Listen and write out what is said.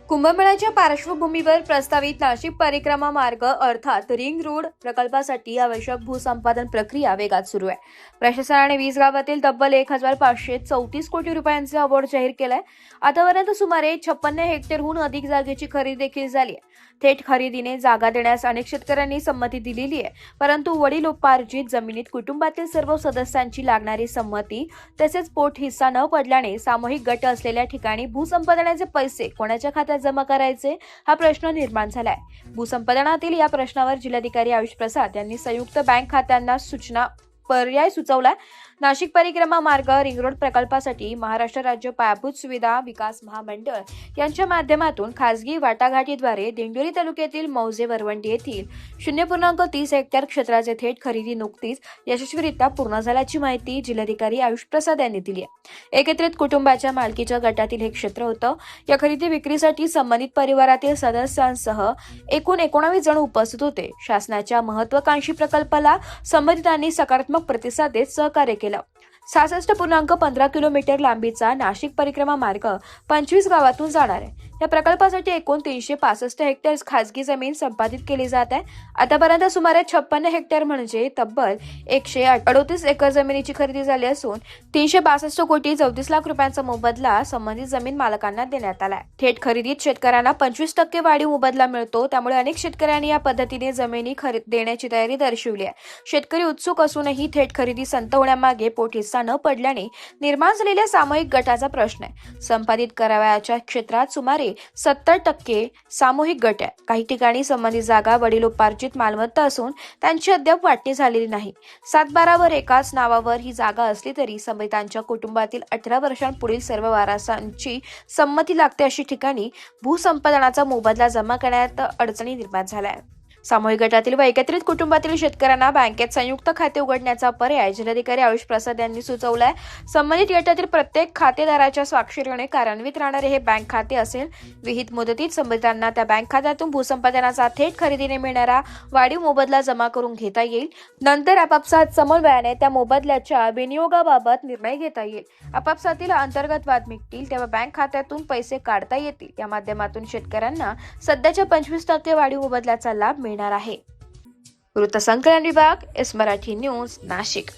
कुंभमेळ्याच्या पार्श्वभूमीवर प्रस्तावित नाशिक परिक्रमा मार्ग अर्थात रिंग रोड प्रकल्पासाठी आवश्यक भूसंपादन प्रक्रिया वेगात सुरू आहे. प्रशासनाने 20 गावातील तब्बल 1534 कोटी रुपयांचे अवॉर्ड जाहीर केलाय. आतापर्यंत सुमारे 56 हेक्टरहून अधिक जागेची खरेदी देखील झाली आहे. थेट खरेदीने जागा देण्यास अनेक शेतकऱ्यांनी संमती दिलेली आहे, परंतु वडिलोपार्जित जमिनीत कुटुंबातील सर्व सदस्यांची लागणारी संमती तसेच पोट हिस्सा न पडल्याने सामूहिक गट असलेल्या ठिकाणी भूसंपादनाचे पैसे कोणाच्या खात्यात जमा करायचे हा प्रश्न निर्माण झालाय. भूसंपादनातील या प्रश्नावर जिल्हाधिकारी आयुष प्रसाद यांनी संयुक्त बँक खात्यांना पर्याय सुचवलाय. नाशिक परिक्रमा मार्ग रिंग रोड प्रकल्पासाठी महाराष्ट्र राज्य पायाभूत सुविधा विकास महामंडळ यांच्या माध्यमातून खासगी वाटाघाटीद्वारे दिंडोरी तालुक्यातील मौजे वरवंडी येथील 0.30 हेक्टर क्षेत्राचे थेट खरेदी नुकतीच यशस्वीरित्या पूर्ण झाल्याची माहिती जिल्हाधिकारी आयुष प्रसाद यांनी दिली आहे. एकत्रित कुटुंबाच्या मालकीच्या गटातील हे क्षेत्र होतं. या खरेदी विक्रीसाठी संबंधित परिवारातील सदस्यांसह एकूण 19 जण उपस्थित होते. शासनाच्या महत्वाकांक्षी प्रकल्पाला संबंधितांनी सकारात्मक प्रतिसाद देत सहकार्य केलं. 66.15 किलोमीटर लांबीचा नाशिक परिक्रमा मार्ग 25 गावातून जाणार आहे. या प्रकल्पासाठी एकूण 365 हेक्टर खासगी जमीन संपादित केली जात आहे. आतापर्यंत सुमारे 56 हेक्टर म्हणजे तब्बल 138 एकर जमिनीची खरेदी झाली असून 362 कोटी 34 लाख रुपयांचा मोबदला संबंधित जमीन मालकांना देण्यात आलाय. थेट खरेदीत शेतकऱ्यांना 25% वाढीव मोबदला मिळतो. त्यामुळे अनेक शेतकऱ्यांनी या पद्धतीने जमिनी देण्याची तयारी दर्शवली आहे. शेतकरी उत्सुक असूनही थेट खरेदी संत होण्यामागे पोट हिस्सा न पडल्याने निर्माण झालेल्या सामूहिक गटाचा प्रश्न आहे. संपादित करावयाच्या क्षेत्रात सुमारे 70% सामूहिक गट आहे. काही ठिकाणी संबंधित जागा वडिलोपार्जित मालमत्ता असून त्यांची अद्याप वाटणी झालेली नाही. 7/12 एकाच नावावर ही जागा असली तरी संबंधितांच्या कुटुंबातील 18 वर्षांपुढील सर्व वारसांची संमती लागते. अशी ठिकाणी भूसंपादनाचा मोबदला जमा करण्यात अडचणी निर्माण झाल्या आहेत. सामूहिक गटातील व एकत्रित कुटुंबातील शेतकऱ्यांना बँकेत संयुक्त खाते उघडण्याचा पर्याय जिल्हाधिकारी आयुष प्रसाद यांनी सुचवलाय. संबंधित गटातील प्रत्येक खातेदाराच्या स्वाक्षरीने कार्यान्वित राहणारे हे बँक खाते असेल. विहित मुदतीत संबंधितांना त्या बँक खात्यातून भूसंपादनाचा थेट खरेदीने मिळणारा वाढीव मोबदला जमा करून घेता येईल. नंतर आपापसात समन्वयाने त्या मोबदल्याच्या विनियोगाबाबत निर्णय घेता येईल. आपापसातील अंतर्गत वाद मिटतील तेव्हा बँक खात्यातून पैसे काढता येतील. या माध्यमातून शेतकऱ्यांना सध्याच्या 25% वाढीव मोबदल्याचा लाभ मिळणार आहे. वृत्तसंकलन विभाग, एस मराठी न्यूज, नाशिक.